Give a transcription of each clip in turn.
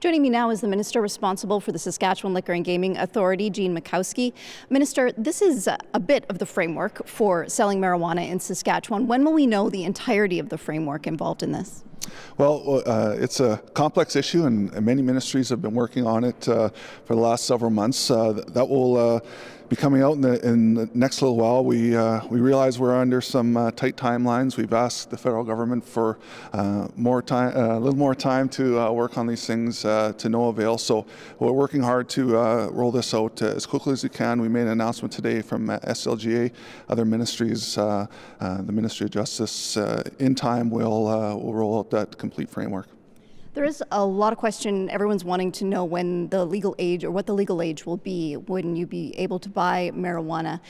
Joining me now is the Minister responsible for the Saskatchewan Liquor and Gaming Authority, Gene Makowsky. Minister, this is a bit of the framework for selling marijuana in Saskatchewan. When will we know the entirety of the framework involved in this? Well, it's a complex issue, and many ministries have been working on it for the last several months. That will be coming out in the next little while. We realize we're under some tight timelines. We've asked the federal government for more time, a little more time to work on these things to no avail. So we're working hard to roll this out as quickly as we can. We made an announcement today from SLGA, other ministries, the Ministry of Justice. In time, we'll roll out that complete framework. There is a lot of question. Everyone's wanting to know when the legal age, or what the legal age will be when you be able to buy marijuana.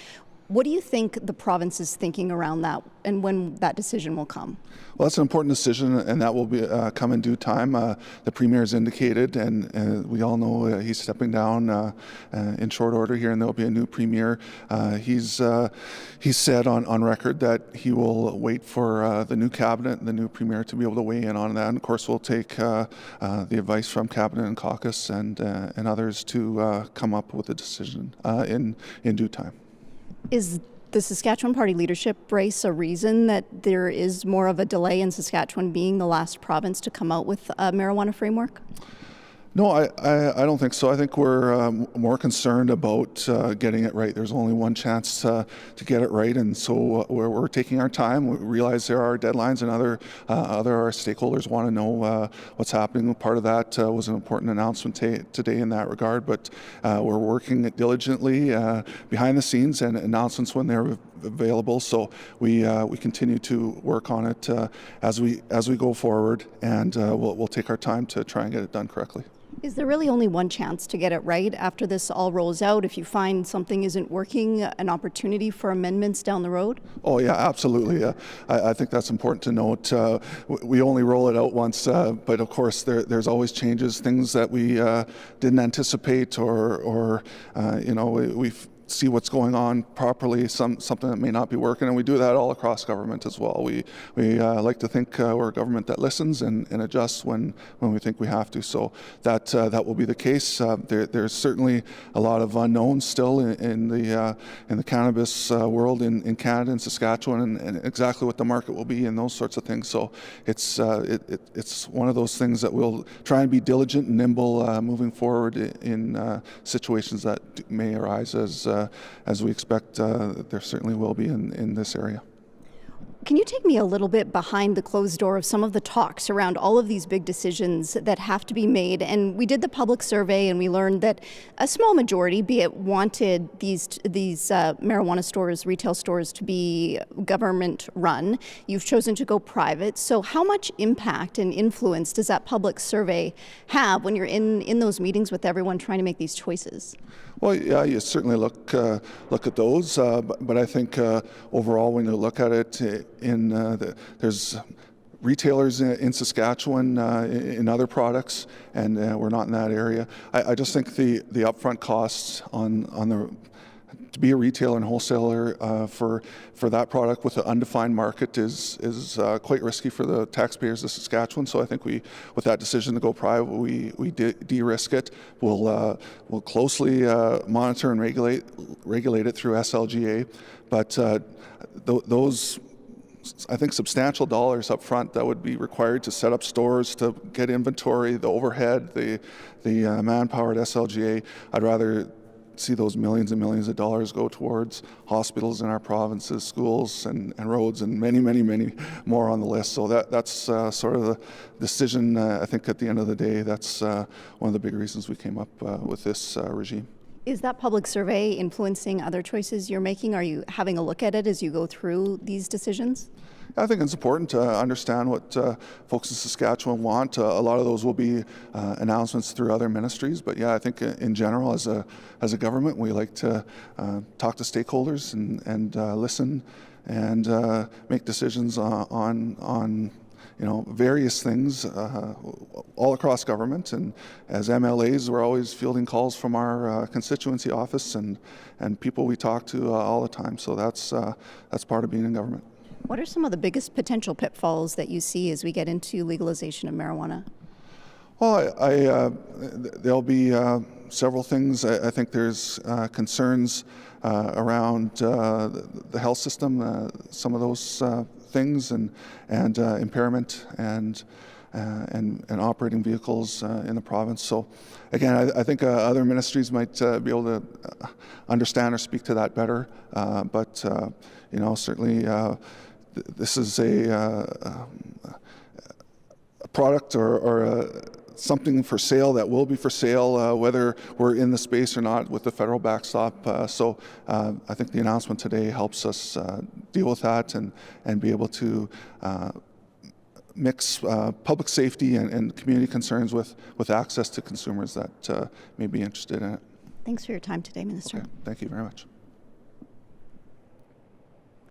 What do you think the province is thinking around that, and when that decision will come? Well, that's an important decision, and that will be come in due time. The Premier has indicated, and we all know he's stepping down in short order here, and there'll be a new Premier. He's said on record that he will wait for the new cabinet and the new Premier to be able to weigh in on that. And of course, we'll take the advice from cabinet and caucus and others to come up with a decision in due time. Is the Saskatchewan Party leadership race a reason that there is more of a delay in Saskatchewan being the last province to come out with a marijuana framework? No, I don't think so. I think we're more concerned about getting it right. There's only one chance to get it right, and so we're taking our time. We realize there are deadlines, and other our stakeholders want to know what's happening. Part of that was an important announcement today in that regard, but we're working diligently behind the scenes, and announcements when they're available. So we continue to work on it as we go forward, and we'll take our time to try and get it done correctly. Is there really only one chance to get it right after this all rolls out? If you find something isn't working, an opportunity for amendments down the road? Oh yeah, absolutely. I think that's important to note. We only roll it out once, but of course there's always changes, things that we didn't anticipate, or we see what's going on properly, something that may not be working, and we do that all across government as well. We like to think we're a government that listens and adjusts when we think we have to. So that will be the case. There's certainly a lot of unknowns still in the cannabis world in Canada and Saskatchewan, and exactly what the market will be and those sorts of things. So it's one of those things that we'll try and be diligent and nimble moving forward in situations that may arise as we expect there certainly will be in this area. Can you take me a little bit behind the closed door of some of the talks around all of these big decisions that have to be made? And we did the public survey, and we learned that a small majority, be it, wanted these marijuana stores, retail stores, to be government run. You've chosen to go private. So how much impact and influence does that public survey have when you're in those meetings with everyone trying to make these choices? Well, yeah, you certainly look at those, but I think overall, when you look at it, there's retailers in Saskatchewan in other products, and we're not in that area. I just think the upfront costs to be a retailer and wholesaler for that product with an undefined market is quite risky for the taxpayers of Saskatchewan. So I think with that decision to go private, we de-risk it. We'll closely monitor and regulate it through SLGA, but those, I think, substantial dollars up front that would be required to set up stores, to get inventory, the overhead, the manpower at SLGA. I'd rather see those millions and millions of dollars go towards hospitals in our provinces, schools and roads, and many, many, many more on the list. So that's sort of the decision. I think at the end of the day, that's one of the big reasons we came up with this regime. Is that public survey influencing other choices you're making? Are you having a look at it as you go through these decisions? I think it's important to understand what folks in Saskatchewan want. A lot of those will be announcements through other ministries, but yeah, I think in general, as a government, we like to talk to stakeholders and listen and make decisions on various things all across government. And as MLAs, we're always fielding calls from our constituency office and people we talk to all the time. So that's part of being in government. What are some of the biggest potential pitfalls that you see as we get into legalization of marijuana? Well, there'll be several things. I think there's concerns around the health system, some of those things, and impairment and operating vehicles in the province. So, again, I think other ministries might be able to understand or speak to that better. But certainly, this is a product or something for sale that will be for sale, whether we're in the space or not with the federal backstop. So I think the announcement today helps us deal with that and be able to mix public safety and community concerns with access to consumers that may be interested in it. Thanks for your time today, Minister. Okay. Thank you very much.